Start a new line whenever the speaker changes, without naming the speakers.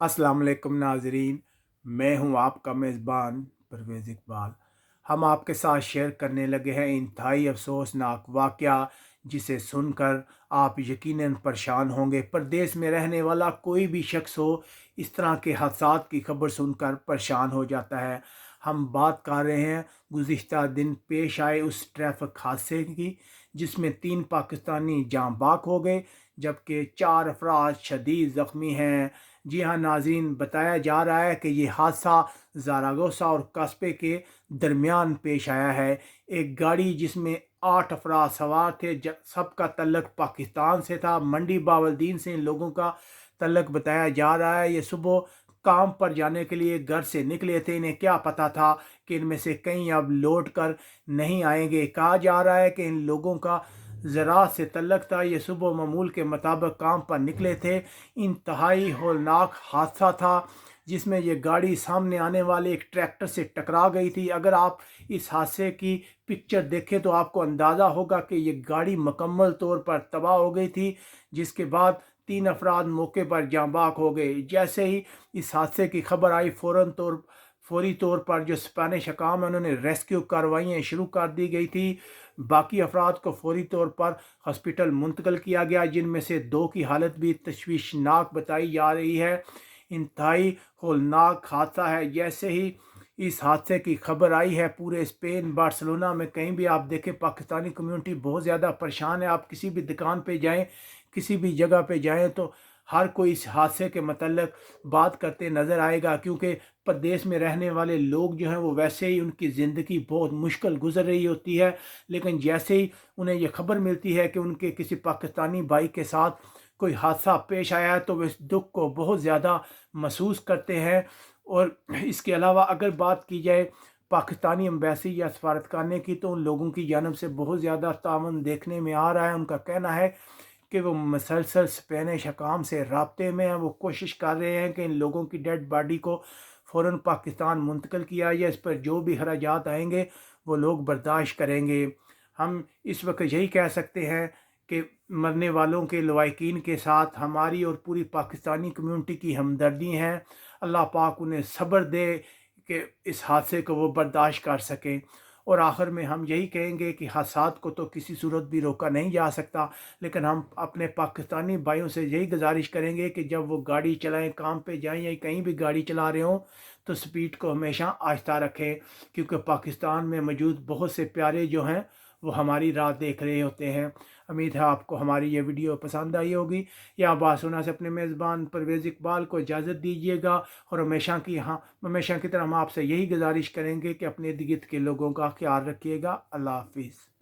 अस्सलाम वालेकुम नाज़रीन। मैं हूं आपका मेज़बान परवेज़ इकबाल। हम आपके साथ शेयर करने लगे हैं इंतहाई अफसोसनाक वाक़या, जिसे सुनकर आप यकीनन परेशान होंगे। परदेस में रहने वाला कोई भी शख्स हो, इस तरह के हादसात की खबर सुनकर परेशान हो जाता है। हम बात कर रहे हैं गुज़िश्ता दिन पेश आए उस ट्रैफ़िक हादसे की, जिसमें 3 पाकिस्तानी जाँ बाक हो गए, जबकि 4 अफराद शदीद ज़ख्मी हैं। जी हाँ नाज़रीन, बताया जा रहा है कि ये हादसा ज़ारागोसा और कस्बे के दरमियान पेश आया है। एक गाड़ी जिसमें 8 अफराद सवार थे, सबका तल्लक पाकिस्तान से था। मंडी बावलदीन से इन लोगों का तल्लक बताया जा रहा है। ये सुबह काम पर जाने के लिए घर से निकले थे। इन्हें क्या पता था कि इनमें से कई अब लौट कर नहीं आएंगे। कहा जा रहा है कि इन लोगों का ज़राअत से तल्लक था। ये सुबह मामूल के मुताबिक काम पर निकले थे। इंतहाई होलनाक हादसा था, जिसमें ये गाड़ी सामने आने वाले एक ट्रैक्टर से टकरा गई थी। अगर आप इस हादसे की पिक्चर देखें तो आपको अंदाज़ा होगा कि ये गाड़ी मुकम्मल तौर पर तबाह हो गई थी, जिसके बाद 3 अफराद मौके पर जाँ बाक हो गए। जैसे ही इस हादसे की खबर आई, फौरी तौर पर जो स्पेनिश हकाम है, उन्होंने रेस्क्यू कार्रवाइयाँ शुरू कर दी गई थी। बाकी अफराद को फौरी तौर पर हॉस्पिटल मुंतकिल किया गया, जिनमें से 2 की हालत भी तशवीशनाक बताई जा रही है। इंतहाई होलनाक हादसा है। जैसे ही इस हादसे की खबर आई है, पूरे स्पेन, बार्सिलोना में कहीं भी आप देखें, पाकिस्तानी कम्युनिटी बहुत ज़्यादा परेशान है। आप किसी भी दुकान पे जाएं, किसी भी जगह पे जाएं, तो हर कोई इस हादसे के मतलब बात करते नज़र आएगा, क्योंकि प्रदेश में रहने वाले लोग जो हैं वो वैसे ही उनकी ज़िंदगी बहुत मुश्किल गुजर रही होती है। लेकिन जैसे ही उन्हें ये खबर मिलती है कि उनके किसी पाकिस्तानी भाई के साथ कोई हादसा पेश आया है, तो वे इस दुख को बहुत ज़्यादा महसूस करते हैं। और इसके अलावा अगर बात की जाए पाकिस्तानी एम्बेसी या सफारतखाने की, तो उन लोगों की जानब से बहुत ज़्यादा तावन देखने में आ रहा है। उनका कहना है कि वो मसलसल स्पेनिश हकाम से राब्ते में हैं। वो कोशिश कर रहे हैं कि इन लोगों की डेड बॉडी को फ़ौरन पाकिस्तान मुंतकिल किया जाए। इस पर जो भी खराजात आएंगे वो लोग बर्दाश्त करेंगे। हम इस वक्त यही कह सकते हैं कि मरने वालों के लवाहिकीन के साथ हमारी और पूरी पाकिस्तानी कम्युनिटी की हमदर्दी हैं। अल्लाह पाक उन्हें सब्र दे कि इस हादसे को वो बर्दाश्त कर सकें। और आखिर में हम यही कहेंगे कि हादसात को तो किसी सूरत भी रोका नहीं जा सकता, लेकिन हम अपने पाकिस्तानी भाइयों से यही गुजारिश करेंगे कि जब वो गाड़ी चलाएं, काम पे जाएं या कहीं भी गाड़ी चला रहे हों, तो स्पीड को हमेशा आहिस्ता रखें, क्योंकि पाकिस्तान में मौजूद बहुत से प्यारे जो हैं वो हमारी राह देख रहे होते हैं। उम्मीद है आपको हमारी ये वीडियो पसंद आई होगी। या बासुना से अपने मेज़बान परवेज़ इकबाल को इजाज़त दीजिएगा। और हमेशा की तरह हम आपसे यही गुजारिश करेंगे कि अपने इर्द गिर्द के लोगों का ख्याल रखिएगा। अल्लाह हाफिज़।